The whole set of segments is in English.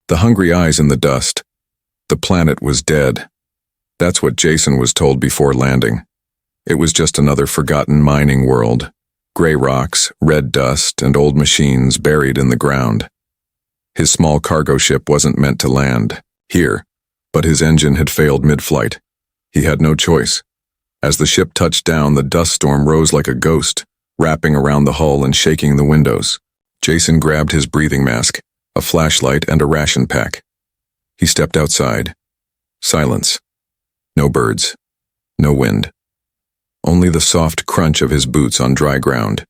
The hungry eyes in the dust. The planet was dead. That's what Jason was told before landing. It was just another forgotten mining world. Gray rocks, red dust, and old machines buried in the ground. His small cargo ship wasn't meant to land here, but his engine had failed mid-flight. He had no choice. As the ship touched down, the dust storm rose like a ghost, wrapping around the hull and shaking the windows. Jason grabbed his breathing mask, a flashlight, and a ration pack. He stepped outside. Silence. No birds. No wind. Only the soft crunch of his boots on dry ground.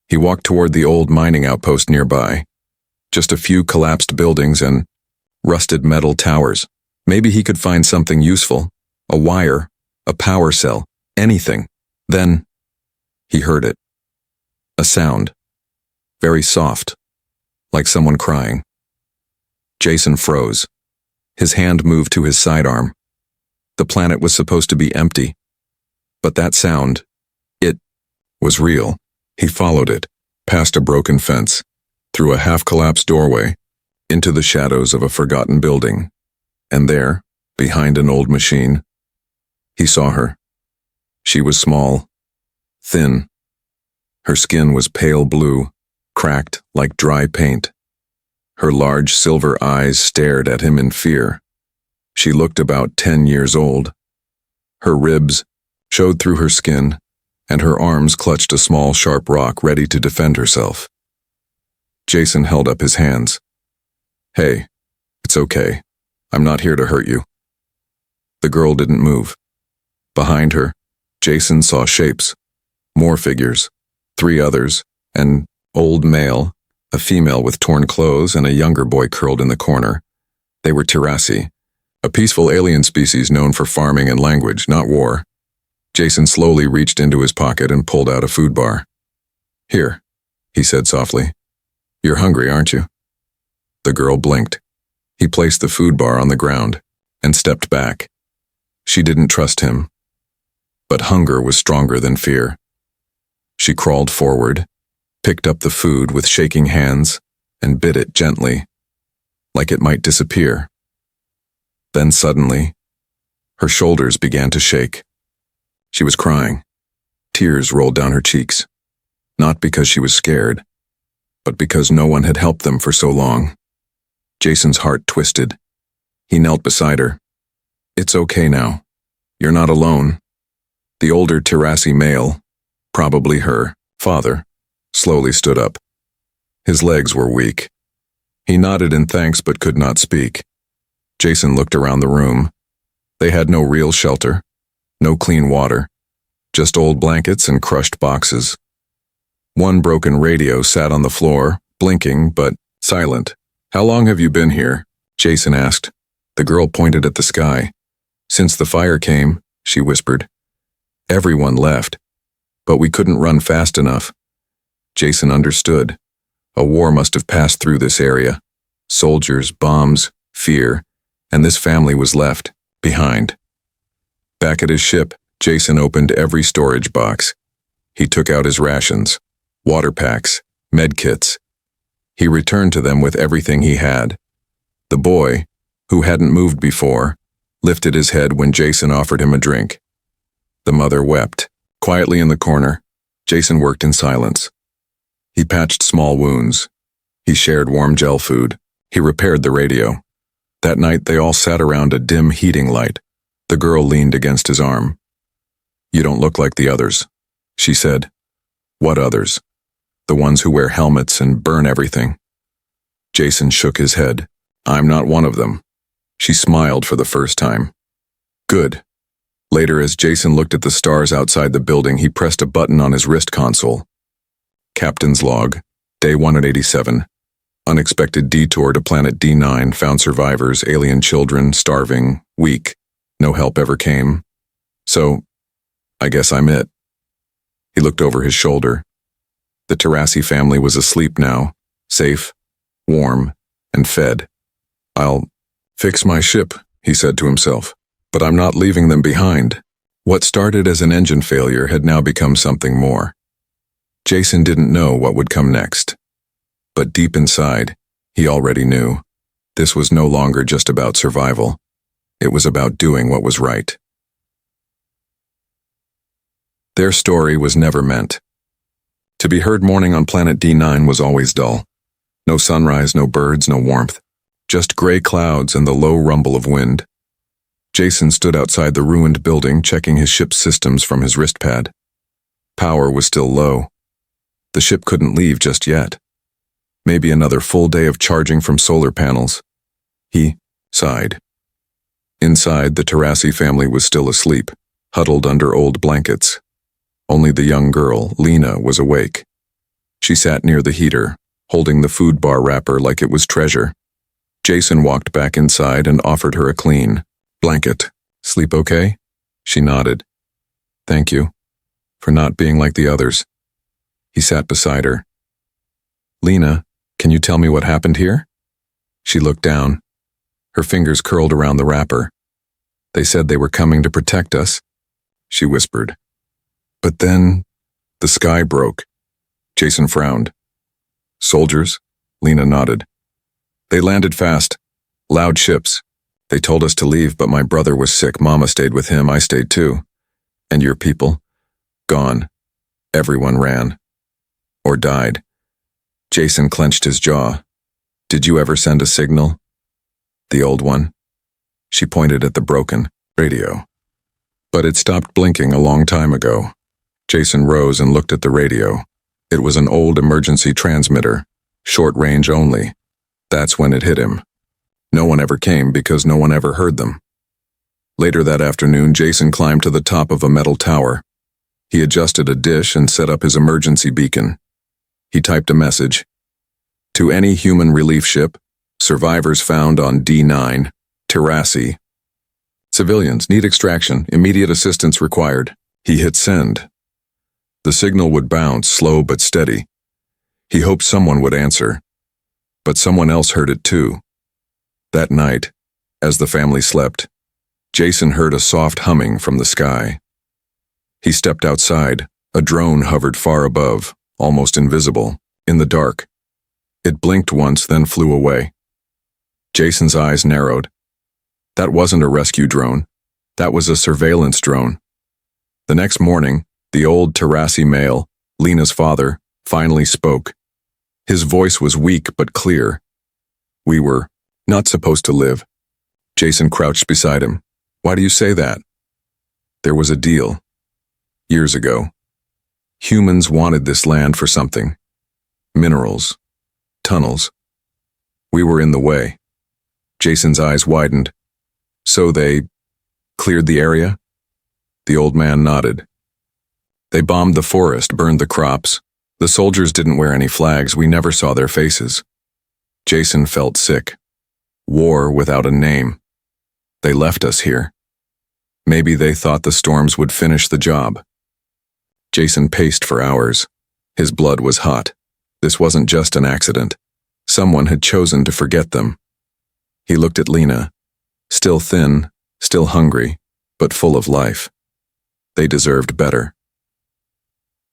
He walked toward the old mining outpost nearby. Just a few collapsed buildings and rusted metal towers. Maybe he could find something useful. A wire, a power cell, anything. Then he heard it. A sound. Very soft, like someone crying. Jason froze. His hand moved to his sidearm. The planet was supposed to be empty. But that sound, it was real. He followed it, past a broken fence, through a half-collapsed doorway, into the shadows of a forgotten building. And there, behind an old machine, he saw her. She was small, thin. Her skin was pale blue, cracked like dry paint. Her large silver eyes stared at him in fear. She looked about 10 years old. Her ribs showed through her skin, and her arms clutched a small sharp rock ready to defend herself. Jason held up his hands. "Hey, it's okay. I'm not here to hurt you." The girl didn't move. Behind her, Jason saw shapes. More figures. 3 others, an old male, a female with torn clothes, and a younger boy curled in the corner. They were Tirasi, a peaceful alien species known for farming and language, not war. Jason slowly reached into his pocket and pulled out a food bar. "Here," he said softly. "You're hungry, aren't you?" The girl blinked. He placed the food bar on the ground and stepped back. She didn't trust him. But hunger was stronger than fear. She crawled forward, picked up the food with shaking hands, and bit it gently, like it might disappear. Then suddenly, her shoulders began to shake. She was crying. Tears rolled down her cheeks. Not because she was scared, but because no one had helped them for so long. Jason's heart twisted. He knelt beside her. "It's okay now. You're not alone." The older Tirasi male, probably her father, slowly stood up. His legs were weak. He nodded in thanks but could not speak. Jason looked around the room. They had no real shelter, no clean water, just old blankets and crushed boxes. One broken radio sat on the floor, blinking but silent. "How long have you been here?" Jason asked. The girl pointed at the sky. "Since the fire came," she whispered. "Everyone left, but we couldn't run fast enough." Jason understood. A war must have passed through this area. Soldiers, bombs, fear, and this family was left behind. Back at his ship, Jason opened every storage box. He took out his rations, water packs, med kits. He returned to them with everything he had. The boy, who hadn't moved before, lifted his head when Jason offered him a drink. The mother wept. Quietly in the corner, Jason worked in silence. He patched small wounds. He shared warm gel food. He repaired the radio. That night they all sat around a dim heating light. The girl leaned against his arm. "You don't look like the others," she said. "What others?" "The ones who wear helmets and burn everything." Jason shook his head. "I'm not one of them." She smiled for the first time. "Good." Later, as Jason looked at the stars outside the building, he pressed a button on his wrist console. Captain's log, Day 187. Unexpected detour to planet D9, found survivors, alien children, starving, weak. No help ever came. So, I guess I'm it. He looked over his shoulder. The Tirasi family was asleep now, safe, warm, and fed. "I'll fix my ship," he said to himself. "But I'm not leaving them behind." What started as an engine failure had now become something more. Jason didn't know what would come next. But deep inside, he already knew. This was no longer just about survival. It was about doing what was right. Their story was never meant to be heard. Morning on planet D9 was always dull. No sunrise, no birds, no warmth. Just gray clouds and the low rumble of wind. Jason stood outside the ruined building, checking his ship's systems from his wrist pad. Power was still low. The ship couldn't leave just yet. Maybe another full day of charging from solar panels. He sighed. Inside, the Terrassi family was still asleep, huddled under old blankets. Only the young girl, Lena, was awake. She sat near the heater, holding the food bar wrapper like it was treasure. Jason walked back inside and offered her a clean blanket. Sleep okay? She nodded. Thank you for not being like the others. He sat beside her. Lena, can you tell me what happened here? She looked down. Her fingers curled around the wrapper. They said they were coming to protect us, she whispered. But then, the sky broke. Jason frowned. Soldiers? Lena nodded. They landed fast. Loud ships. They told us to leave, but my brother was sick. Mama stayed with him. I stayed too. And your people? Gone. Everyone ran. Or died. Jason clenched his jaw. Did you ever send a signal? The old one. She pointed at the broken radio. But it stopped blinking a long time ago. Jason rose and looked at the radio. It was an old emergency transmitter, short range only. That's when it hit him. No one ever came because no one ever heard them. Later that afternoon, Jason climbed to the top of a metal tower. He adjusted a dish and set up his emergency beacon. He typed a message. To any human relief ship, survivors found on D9, Terrassi. Civilians need extraction, immediate assistance required. He hit send. The signal would bounce, slow but steady. He hoped someone would answer. But someone else heard it too. That night, as the family slept, Jason heard a soft humming from the sky. He stepped outside. A drone hovered far above, almost invisible, in the dark. It blinked once, then flew away. Jason's eyes narrowed. That wasn't a rescue drone. That was a surveillance drone. The next morning, the old Terrassi male, Lena's father, finally spoke. His voice was weak but clear. We were not supposed to live. Jason crouched beside him. Why do you say that? There was a deal. Years ago. Humans wanted this land for something. Minerals. Tunnels. We were in the way. Jason's eyes widened. So they cleared the area? The old man nodded. They bombed the forest, burned the crops. The soldiers didn't wear any flags. We never saw their faces. Jason felt sick. War without a name. They left us here. Maybe they thought the storms would finish the job. Jason paced for hours. His blood was hot. This wasn't just an accident. Someone had chosen to forget them. He looked at Lena. Still thin, still hungry, but full of life. They deserved better.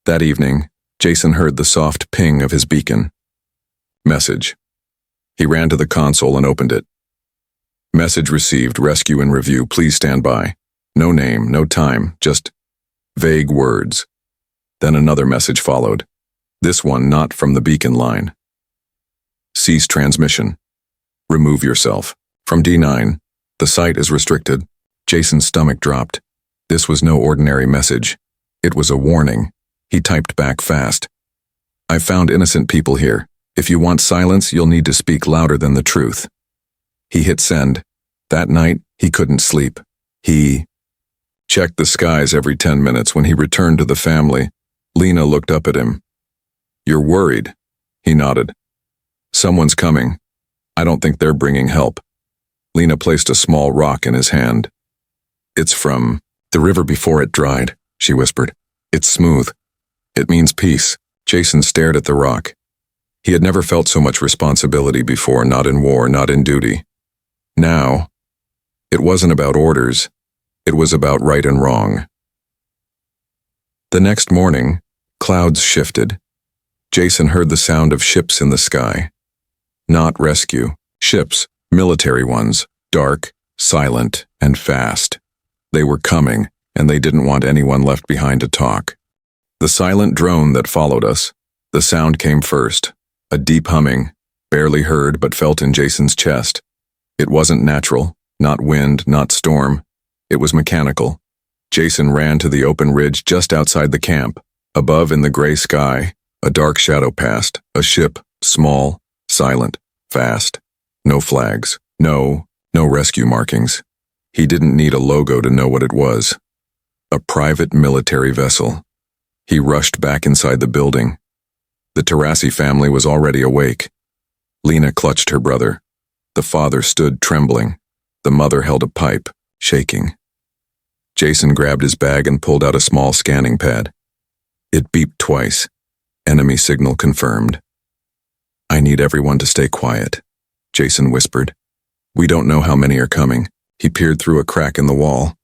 That evening, Jason heard the soft ping of his beacon. Message. He ran to the console and opened it. Message received, rescue in review, please stand by. No name, no time, just vague words. Then another message followed. This one not from the beacon line. Cease transmission. Remove yourself. From D9. The site is restricted. Jason's stomach dropped. This was no ordinary message. It was a warning. He typed back fast. I've found innocent people here. If you want silence, you'll need to speak louder than the truth. He hit send. That night, he couldn't sleep. He checked the skies every 10 minutes. When he returned to the family, Lena looked up at him. You're worried? He nodded. Someone's coming. I don't think they're bringing help. Lena placed a small rock in his hand. It's from the river before it dried, she whispered. It's smooth. It means peace. Jason stared at the rock. He had never felt so much responsibility before, not in war, not in duty. Now, it wasn't about orders. It was about right and wrong. The next morning, clouds shifted. Jason heard the sound of ships in the sky. Not rescue, ships, Military ones, dark, silent, and fast. They were coming, and they didn't want anyone left behind to talk. The silent drone that followed us. The sound came first, a deep humming, barely heard but felt in Jason's chest. It wasn't natural, not wind, not storm. It was mechanical. Jason ran to the open ridge just outside the camp. Above in the gray sky, a dark shadow passed, a ship, small, silent, fast. No flags, no rescue markings. He didn't need a logo to know what it was. A private military vessel. He rushed back inside the building. The Terrassi family was already awake. Lena clutched her brother. The father stood trembling. The mother held a pipe, shaking. Jason grabbed his bag and pulled out a small scanning pad. It beeped twice. Enemy signal confirmed. "I need everyone to stay quiet," Jason whispered. "We don't know how many are coming." He peered through a crack in the wall.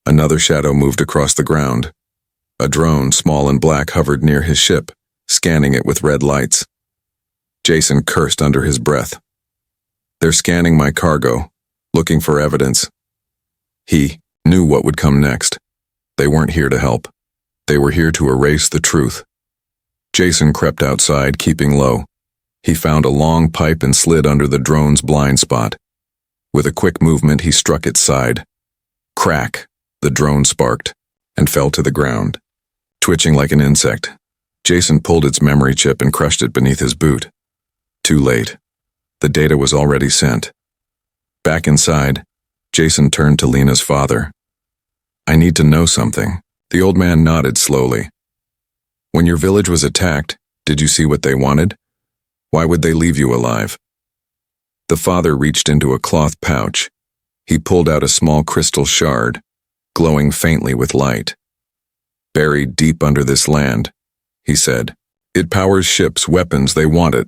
Another shadow moved across the ground. A drone, small and black, hovered near his ship, scanning it with red lights. Jason cursed under his breath. "They're scanning my cargo, looking for evidence." He knew what would come next. They weren't here to help. They were here to erase the truth. Jason crept outside, keeping low. He found a long pipe and slid under the drone's blind spot. With a quick movement, he struck its side. Crack! The drone sparked and fell to the ground. Twitching like an insect, Jason pulled its memory chip and crushed it beneath his boot. Too late. The data was already sent. Back inside, Jason turned to Lena's father. "I need to know something." The old man nodded slowly. "When your village was attacked, did you see what they wanted? Why would they leave you alive?" The father reached into a cloth pouch. He pulled out a small crystal shard, glowing faintly with light. "Buried deep under this land," he said. "It powers ships, weapons, they want it."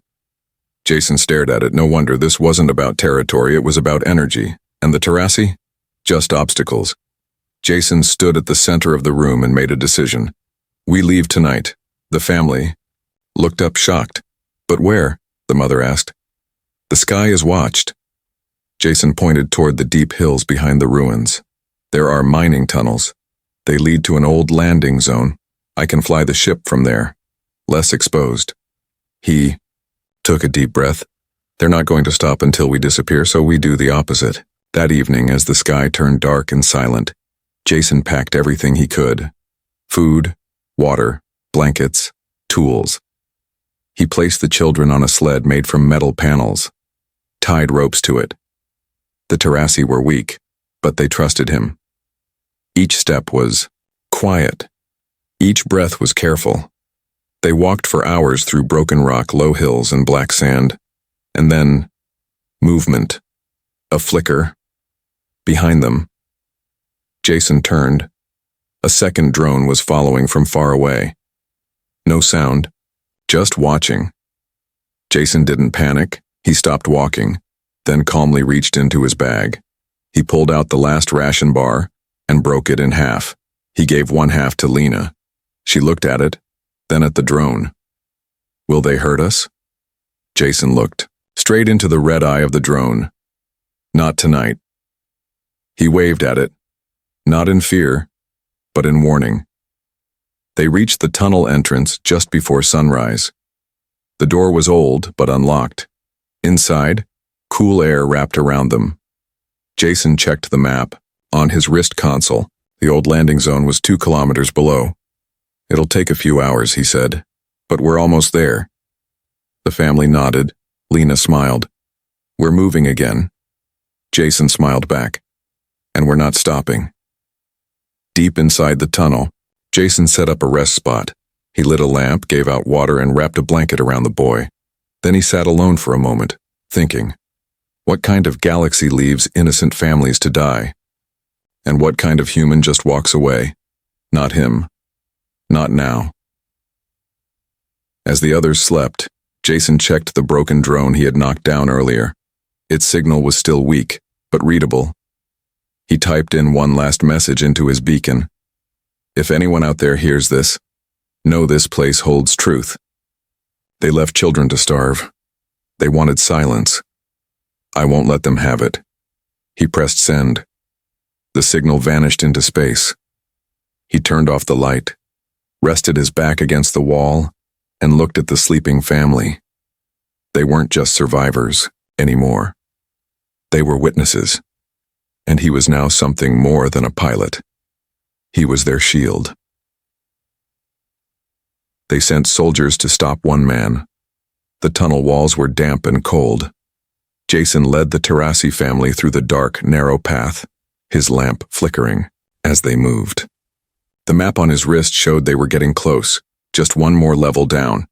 Jason stared at it. No wonder this wasn't about territory, it was about energy. And the Terrassi? Just obstacles. Jason stood at the center of the room and made a decision. "We leave tonight." The family looked up shocked. "But where?" the mother asked. "The sky is watched." Jason pointed toward the deep hills behind the ruins. "There are mining tunnels. They lead to an old landing zone. I can fly the ship from there. Less exposed." He took a deep breath. "They're not going to stop until we disappear, so we do the opposite." That evening, as the sky turned dark and silent, Jason packed everything he could. Food, water, blankets, tools. He placed the children on a sled made from metal panels, tied ropes to it. The Terrassi were weak, but they trusted him. Each step was quiet. Each breath was careful. They walked for hours through broken rock, low hills, and black sand. And then, movement. A flicker. Behind them. Jason turned. A second drone was following from far away. No sound, just watching. Jason didn't panic. He stopped walking, then calmly reached into his bag. He pulled out the last ration bar and broke it in half. He gave one half to Lena. She looked at it, then at the drone. "Will they hurt us?" Jason looked straight into the red eye of the drone. "Not tonight." He waved at it, not in fear, but in warning. They reached the tunnel entrance just before sunrise. The door was old, but unlocked. Inside, cool air wrapped around them. Jason checked the map. On his wrist console, the old landing zone was 2 kilometers below. "It'll take a few hours," he said, "but we're almost there." The family nodded. Lena smiled. "We're moving again." Jason smiled back. "And we're not stopping." Deep inside the tunnel, Jason set up a rest spot. He lit a lamp, gave out water, and wrapped a blanket around the boy. Then he sat alone for a moment, thinking. What kind of galaxy leaves innocent families to die? And what kind of human just walks away? Not him. Not now. As the others slept, Jason checked the broken drone he had knocked down earlier. Its signal was still weak, but readable. He typed in one last message into his beacon. "If anyone out there hears this, know this place holds truth." They left children to starve. They wanted silence. I won't let them have it. He pressed send. The signal vanished into space. He turned off the light, rested his back against the wall, and looked at the sleeping family. They weren't just survivors anymore. They were witnesses, and he was now something more than a pilot. He was their shield. They sent soldiers to stop one man. The tunnel walls were damp and cold. Jason led the Terrassi family through the dark, narrow path, his lamp flickering as they moved. The map on his wrist showed they were getting close, just one more level down.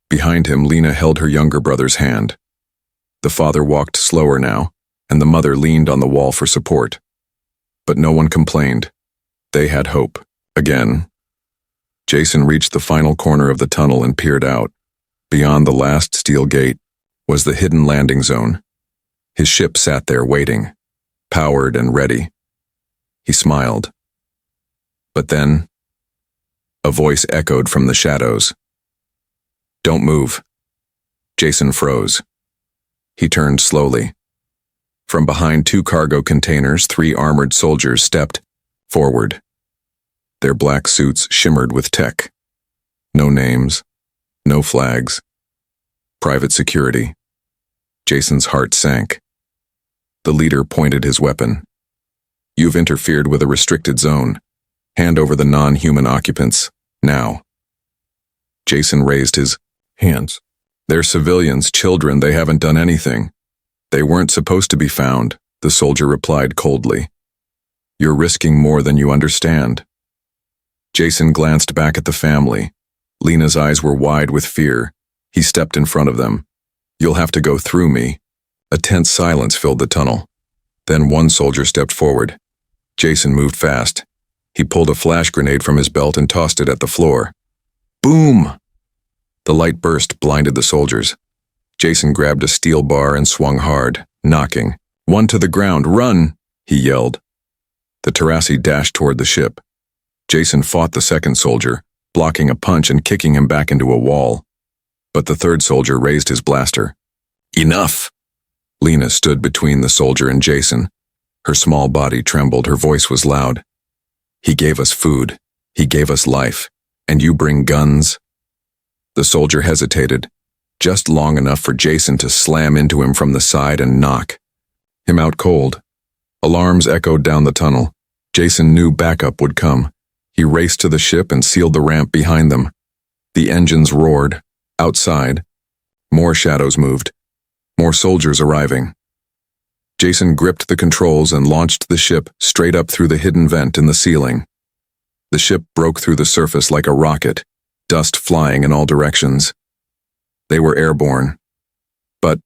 Behind him, Lena held her younger brother's hand. The father walked slower now, and the mother leaned on the wall for support. But no one complained. They had hope. Again. Jason reached the final corner of the tunnel and peered out. Beyond the last steel gate was the hidden landing zone. His ship sat there waiting, powered and ready. He smiled. But then, a voice echoed from the shadows. Don't move. Jason froze. He turned slowly. From behind 2 cargo containers, 3 armored soldiers stepped forward. Their black suits shimmered with tech. No names, no flags. Private security. Jason's heart sank. The leader pointed his weapon. You've interfered with a restricted zone. Hand over the non-human occupants, now. Jason raised his hands. They're civilians, children, they haven't done anything. They weren't supposed to be found, the soldier replied coldly. You're risking more than you understand. Jason glanced back at the family. Lena's eyes were wide with fear. He stepped in front of them. You'll have to go through me. A tense silence filled the tunnel. Then one soldier stepped forward. Jason moved fast. He pulled a flash grenade from his belt and tossed it at the floor. Boom! The light burst blinded the soldiers. Jason grabbed a steel bar and swung hard, knocking. One to the ground, run! He yelled. The Terrassi dashed toward the ship. Jason fought the second soldier, blocking a punch and kicking him back into a wall. But the third soldier raised his blaster. Enough! Lena stood between the soldier and Jason. Her small body trembled, her voice was loud. He gave us food, he gave us life, and you bring guns? The soldier hesitated, just long enough for Jason to slam into him from the side and knock him out cold. Alarms echoed down the tunnel. Jason knew backup would come. He raced to the ship and sealed the ramp behind them. The engines roared. Outside, more shadows moved. More soldiers arriving. Jason gripped the controls and launched the ship straight up through the hidden vent in the ceiling. The ship broke through the surface like a rocket, dust flying in all directions. They were airborne, but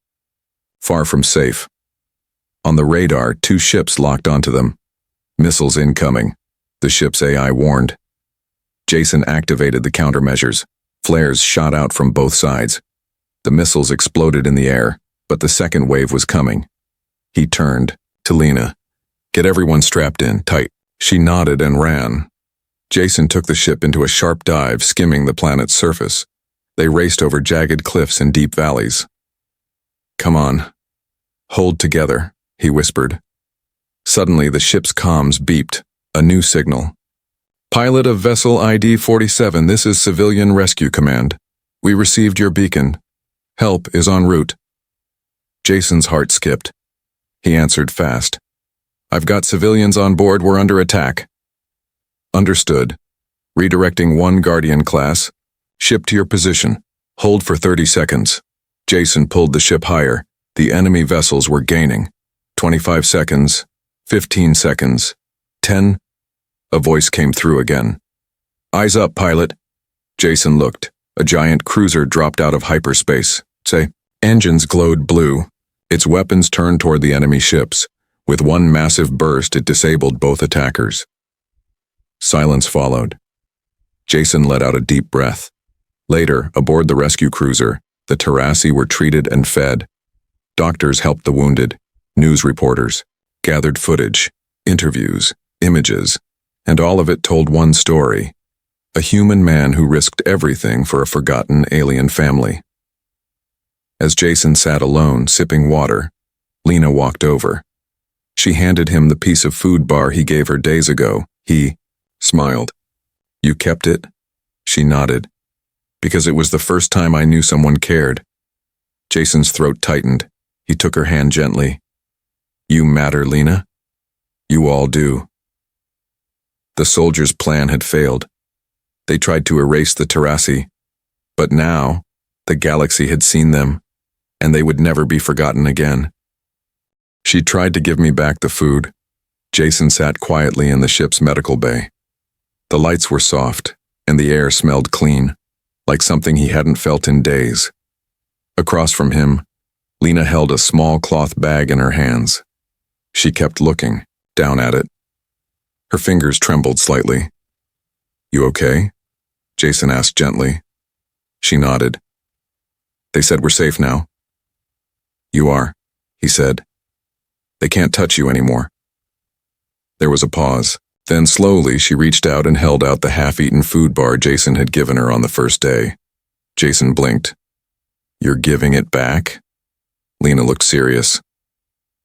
far from safe. On the radar, 2 ships locked onto them. Missiles incoming, the ship's AI warned. Jason activated the countermeasures. Flares shot out from both sides. The missiles exploded in the air, but the second wave was coming. He turned to Lena. Get everyone strapped in, tight. She nodded and ran. Jason took the ship into a sharp dive, skimming the planet's surface. They raced over jagged cliffs and deep valleys. Come on. Hold together, he whispered. Suddenly, the ship's comms beeped, a new signal. Pilot of vessel ID 47, this is Civilian Rescue Command. We received your beacon. Help is en route. Jason's heart skipped. He answered fast. I've got civilians on board, we're under attack. Understood. Redirecting 1 Guardian class. Ship to your position. Hold for 30 seconds. Jason pulled the ship higher. The enemy vessels were gaining. 25 seconds. 15 seconds. 10. A voice came through again. Eyes up, pilot. Jason looked. A giant cruiser dropped out of hyperspace. Say, engines glowed blue. Its weapons turned toward the enemy ships. With one massive burst, it disabled both attackers. Silence followed. Jason let out a deep breath. Later, aboard the rescue cruiser, the Terrassi were treated and fed. Doctors helped the wounded. News reporters gathered footage, interviews, images, and all of it told one story. A human man who risked everything for a forgotten alien family. As Jason sat alone, sipping water, Lena walked over. She handed him the piece of food bar he gave her days ago. He smiled. You kept it? She nodded. Because it was the first time I knew someone cared. Jason's throat tightened. He took her hand gently. You matter, Lena. You all do. The soldiers' plan had failed. They tried to erase the Terrassi, but now the galaxy had seen them, and they would never be forgotten again. She tried to give me back the food. Jason sat quietly in the ship's medical bay. The lights were soft, and the air smelled clean, like something he hadn't felt in days. Across from him, Lena held a small cloth bag in her hands. She kept looking down at it. Her fingers trembled slightly. You okay? Jason asked gently. She nodded. They said we're safe now. You are, he said. They can't touch you anymore. There was a pause. Then slowly she reached out and held out the half-eaten food bar Jason had given her on the first day. Jason blinked. You're giving it back? Lena looked serious.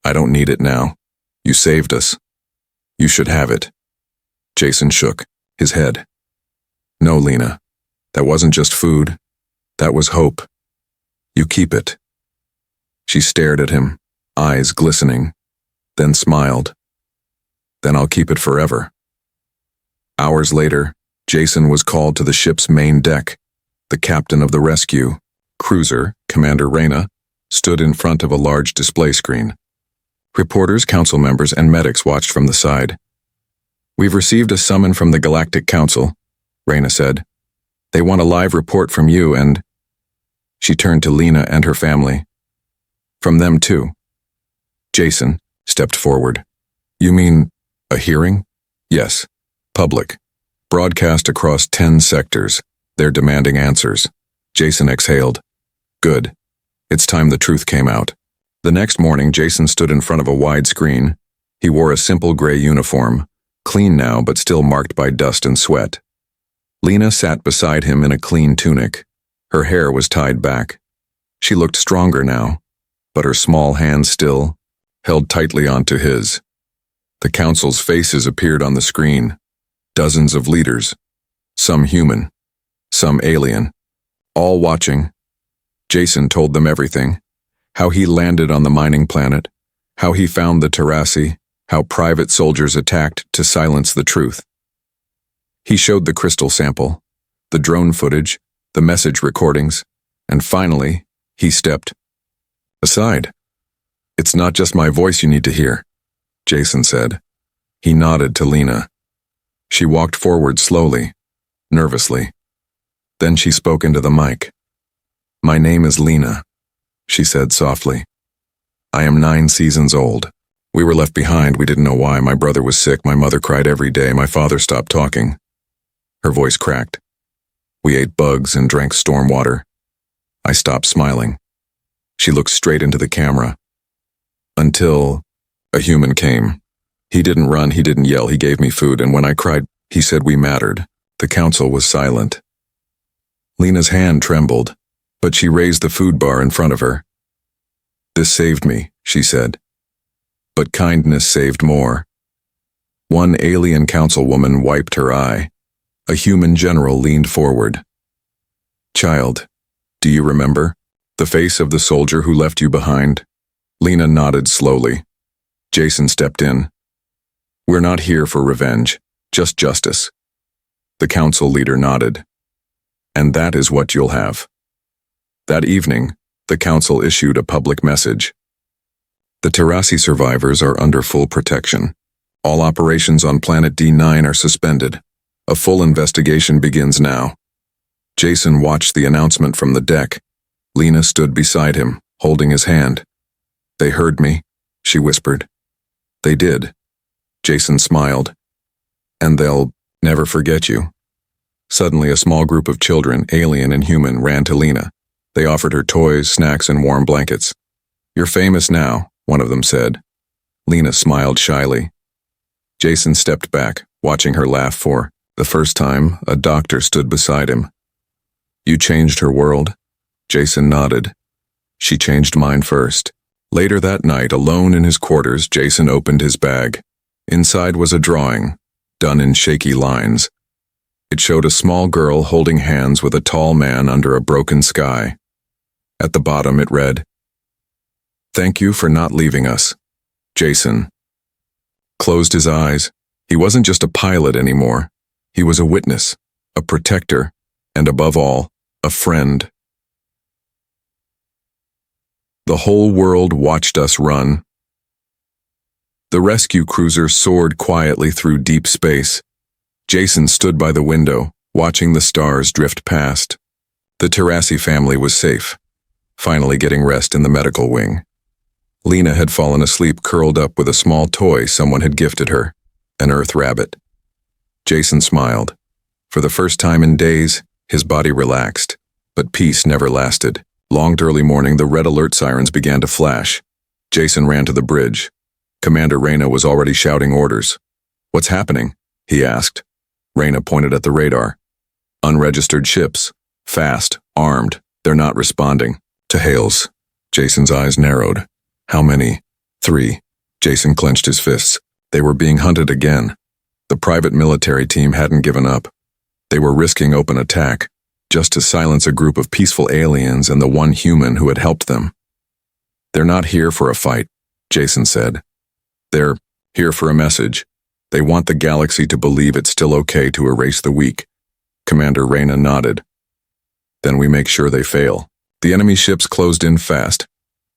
I don't need it now. You saved us. You should have it. Jason shook his head. No, Lena. That wasn't just food. That was hope. You keep it. She stared at him, eyes glistening, then smiled. Then I'll keep it forever. Hours later, Jason was called to the ship's main deck. The captain of the rescue, cruiser, Commander Reyna, stood in front of a large display screen. Reporters, council members, and medics watched from the side. We've received a summon from the Galactic Council, Reyna said. They want a live report from you and... She turned to Lena and her family. From them too. Jason stepped forward. You mean a hearing? Yes. Public. Broadcast across 10 sectors. They're demanding answers. Jason exhaled. Good. It's time the truth came out. The next morning, Jason stood in front of a wide screen. He wore a simple gray uniform, clean now but still marked by dust and sweat. Lena sat beside him in a clean tunic. Her hair was tied back. She looked stronger now, but her small hands still held tightly onto his. The council's faces appeared on the screen. Dozens of leaders, some human, some alien, all watching. Jason told them everything. How he landed on the mining planet, how he found the Terrassi, how private soldiers attacked to silence the truth. He showed the crystal sample, the drone footage, the message recordings, and finally, he stepped aside. It's not just my voice you need to hear, Jason said. He nodded to Lena. She walked forward slowly, nervously. Then she spoke into the mic. My name is Lena, she said softly. I am 9 seasons old. We were left behind, we didn't know why. My brother was sick, my mother cried every day, my father stopped talking. Her voice cracked. We ate bugs and drank storm water. I stopped smiling. She looked straight into the camera. Until a human came. He didn't run, he didn't yell, he gave me food, and when I cried, he said we mattered. The council was silent. Lena's hand trembled, but she raised the food bar in front of her. This saved me, she said. But kindness saved more. One alien councilwoman wiped her eye. A human general leaned forward. Child, do you remember? The face of the soldier who left you behind? Lena nodded slowly. Jason stepped in. We're not here for revenge, just justice. The council leader nodded. And that is what you'll have. That evening, the council issued a public message. The Terrassi survivors are under full protection. All operations on Planet D9 are suspended. A full investigation begins now. Jason watched the announcement from the deck. Lena stood beside him, holding his hand. They heard me, she whispered. They did. Jason smiled. And they'll never forget you. Suddenly, a small group of children, alien and human, ran to Lena. They offered her toys, snacks, and warm blankets. You're famous now, one of them said. Lena smiled shyly. Jason stepped back, watching her laugh for the first time. A doctor stood beside him. You changed her world? Jason nodded. She changed mine first. Later that night, alone in his quarters, Jason opened his bag. Inside was a drawing, done in shaky lines. It showed a small girl holding hands with a tall man under a broken sky. At the bottom it read, "Thank you for not leaving us, Jason." Closed his eyes. He wasn't just a pilot anymore. He was a witness, a protector, and above all, a friend. The whole world watched us run. The rescue cruiser soared quietly through deep space. Jason stood by the window, watching the stars drift past. The Terrassi family was safe, finally getting rest in the medical wing. Lena had fallen asleep curled up with a small toy someone had gifted her, an earth rabbit. Jason smiled. For the first time in days, his body relaxed, but peace never lasted. Long early morning, the red alert sirens began to flash. Jason ran to the bridge. Commander Reyna was already shouting orders. "What's happening?" he asked. Reyna pointed at the radar. "Unregistered ships. Fast, armed. They're not responding." "To Hales." Jason's eyes narrowed. "How many?" "3. Jason clenched his fists. They were being hunted again. The private military team hadn't given up. They were risking open attack, just to silence a group of peaceful aliens and the one human who had helped them. "They're not here for a fight," Jason said. "They're here for a message. They want the galaxy to believe it's still okay to erase the weak." Commander Reyna nodded. "Then we make sure they fail." The enemy ships closed in fast.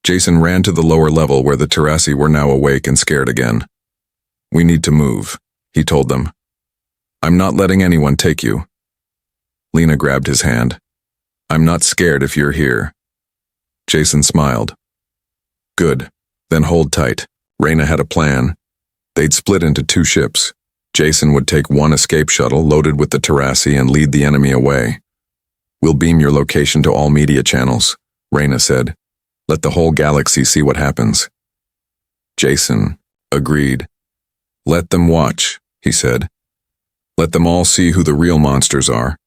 Jason ran to the lower level where the Terrassi were now awake and scared again. "We need to move," he told them. "I'm not letting anyone take you." Lena grabbed his hand. "I'm not scared if you're here." Jason smiled. "Good. Then hold tight." Reyna had a plan. They'd split into 2 ships. Jason would take one escape shuttle loaded with the Terrassi and lead the enemy away. "We'll beam your location to all media channels," Reyna said. "Let the whole galaxy see what happens." Jason agreed. "Let them watch," he said. "Let them all see who the real monsters are."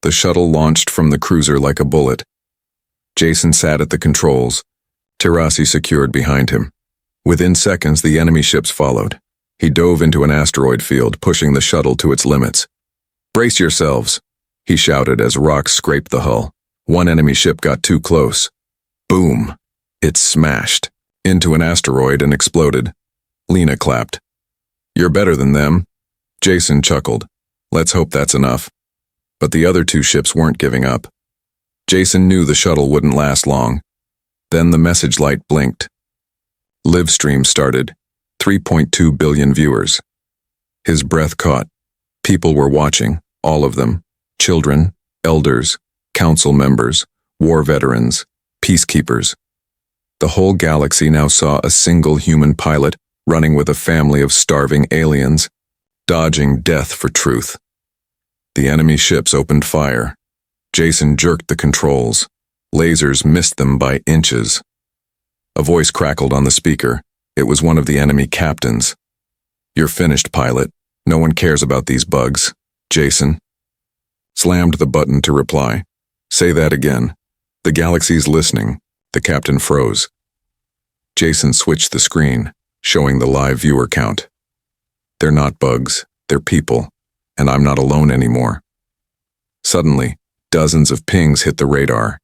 The shuttle launched from the cruiser like a bullet. Jason sat at the controls, Terrassi secured behind him. Within seconds, the enemy ships followed. He dove into an asteroid field, pushing the shuttle to its limits. "Brace yourselves," he shouted as rocks scraped the hull. One enemy ship got too close. Boom! It smashed into an asteroid and exploded. Lena clapped. "You're better than them." Jason chuckled. "Let's hope that's enough." But the other 2 ships weren't giving up. Jason knew the shuttle wouldn't last long. Then the message light blinked. Live stream started. 3.2 billion viewers. His breath caught. People were watching, all of them. Children, elders, council members, war veterans, peacekeepers. The whole galaxy now saw a single human pilot running with a family of starving aliens, dodging death for truth. The enemy ships opened fire. Jason jerked the controls. Lasers missed them by inches. A voice crackled on the speaker. It was one of the enemy captains. "You're finished, pilot. No one cares about these bugs, Jason." Slammed the button to reply. "Say that again." "The galaxy's listening." The captain froze. Jason switched the screen, showing the live viewer count. "They're not bugs, they're people, and I'm not alone anymore." Suddenly, dozens of pings hit the radar.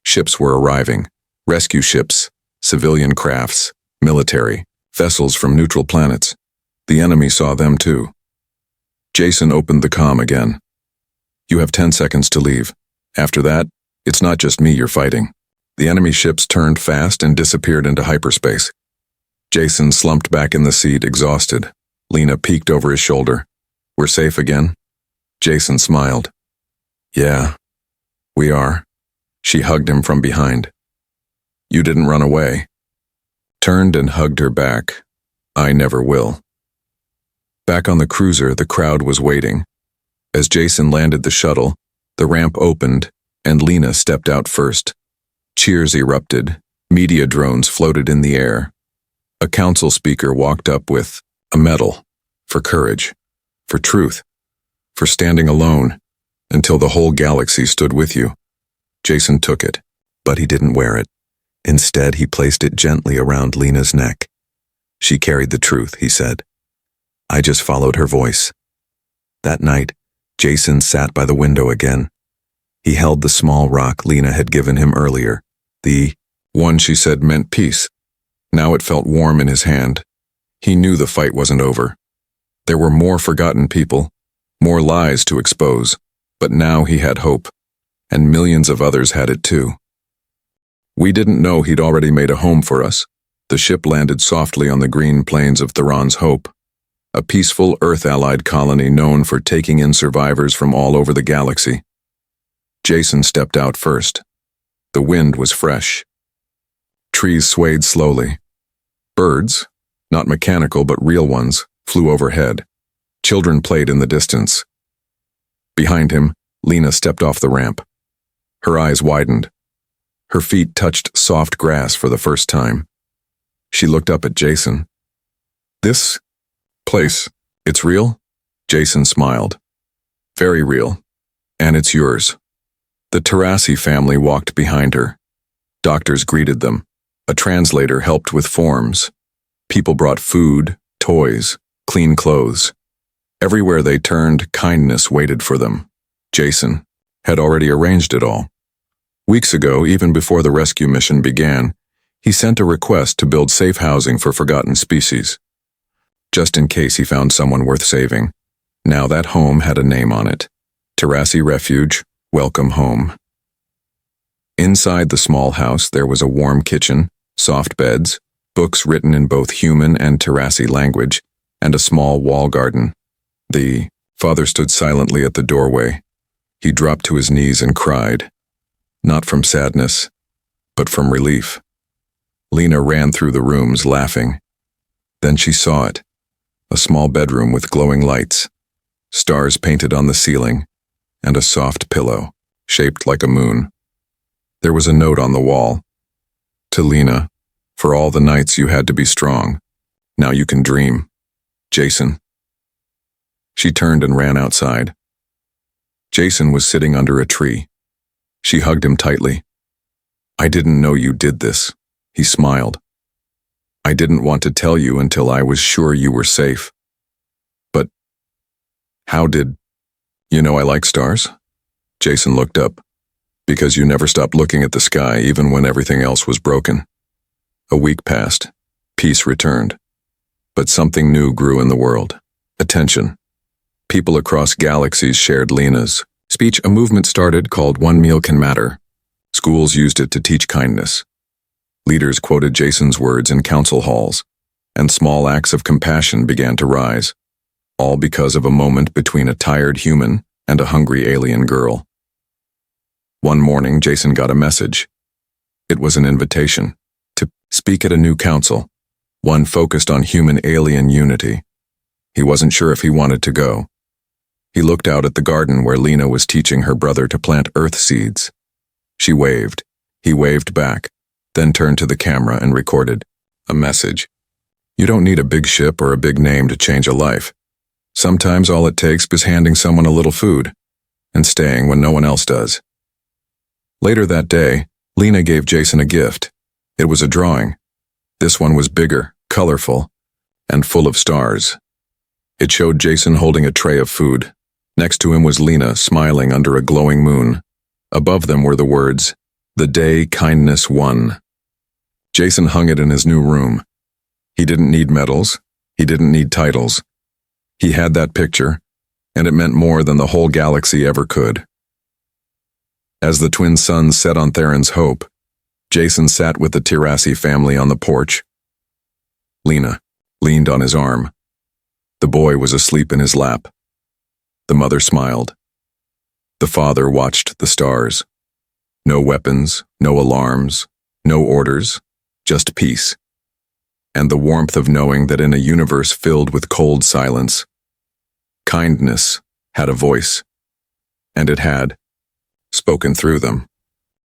Ships were arriving. Rescue ships, civilian crafts, military, vessels from neutral planets. The enemy saw them too. Jason opened the comm again. "You have 10 seconds to leave. After that, it's not just me you're fighting." The enemy ships turned fast and disappeared into hyperspace. Jason slumped back in the seat, exhausted. Lena peeked over his shoulder. "We're safe again?" Jason smiled. "Yeah, we are." She hugged him from behind. "You didn't run away." Turned and hugged her back. "I never will." Back on the cruiser, the crowd was waiting. As Jason landed the shuttle, the ramp opened, and Lena stepped out first. Cheers erupted. Media drones floated in the air. A council speaker walked up with a medal for courage, for truth, for standing alone until the whole galaxy stood with you. Jason took it, but he didn't wear it. Instead, he placed it gently around Lena's neck. She carried the truth, he said. I just followed her voice. That night, Jason sat by the window again. He held the small rock Lena had given him earlier. The one she said meant peace. Now it felt warm in his hand. He knew the fight wasn't over. There were more forgotten people, more lies to expose, but now he had hope, and millions of others had it too. We didn't know he'd already made a home for us. The ship landed softly on the green plains of Theron's Hope, a peaceful Earth-allied colony known for taking in survivors from all over the galaxy. Jason stepped out first. The wind was fresh. Trees swayed slowly. Birds, not mechanical but real ones, flew overhead. Children played in the distance. Behind him, Lena stepped off the ramp. Her eyes widened. Her feet touched soft grass for the first time. She looked up at Jason. This place, it's real? Jason smiled. Very real. And it's yours. The Terrassi family walked behind her. Doctors greeted them. A translator helped with forms. People brought food, toys, clean clothes. Everywhere they turned, kindness waited for them. Jason had already arranged it all. Weeks ago, even before the rescue mission began, he sent a request to build safe housing for forgotten species. Just in case he found someone worth saving. Now that home had a name on it. Terrassi Refuge, welcome home. Inside the small house there was a warm kitchen, soft beds, books written in both human and Terrassi language, and a small wall garden. The father stood silently at the doorway. He dropped to his knees and cried. Not from sadness, but from relief. Lena ran through the rooms, laughing. Then she saw it. A small bedroom with glowing lights, stars painted on the ceiling, and a soft pillow, shaped like a moon. There was a note on the wall. To Lena, for all the nights you had to be strong, now you can dream. Jason. She turned and ran outside. Jason was sitting under a tree. She hugged him tightly. I didn't know you did this, he smiled. I didn't want to tell you until I was sure you were safe. But how did you know I like stars? Jason looked up. Because you never stopped looking at the sky even when everything else was broken. A week passed. Peace returned. But something new grew in the world. Attention. People across galaxies shared Lena's speech. A movement started called One Meal Can Matter. Schools used it to teach kindness. Leaders quoted Jason's words in council halls, and small acts of compassion began to rise, all because of a moment between a tired human and a hungry alien girl. One morning, Jason got a message. It was an invitation to speak at a new council, one focused on human-alien unity. He wasn't sure if he wanted to go. He looked out at the garden where Lena was teaching her brother to plant earth seeds. She waved. He waved back, then turned to the camera and recorded a message. You don't need a big ship or a big name to change a life. Sometimes all it takes is handing someone a little food and staying when no one else does. Later that day, Lena gave Jason a gift. It was a drawing. This one was bigger, colorful, and full of stars. It showed Jason holding a tray of food. Next to him was Lena, smiling under a glowing moon. Above them were the words, "The day kindness won." Jason hung it in his new room. He didn't need medals. He didn't need titles. He had that picture, and it meant more than the whole galaxy ever could. As the twin suns set on Theron's Hope, Jason sat with the Terrassi family on the porch. Lena leaned on his arm. The boy was asleep in his lap. The mother smiled. The father watched the stars. No weapons, no alarms, no orders, just peace. And the warmth of knowing that in a universe filled with cold silence, kindness had a voice, and it had spoken through them.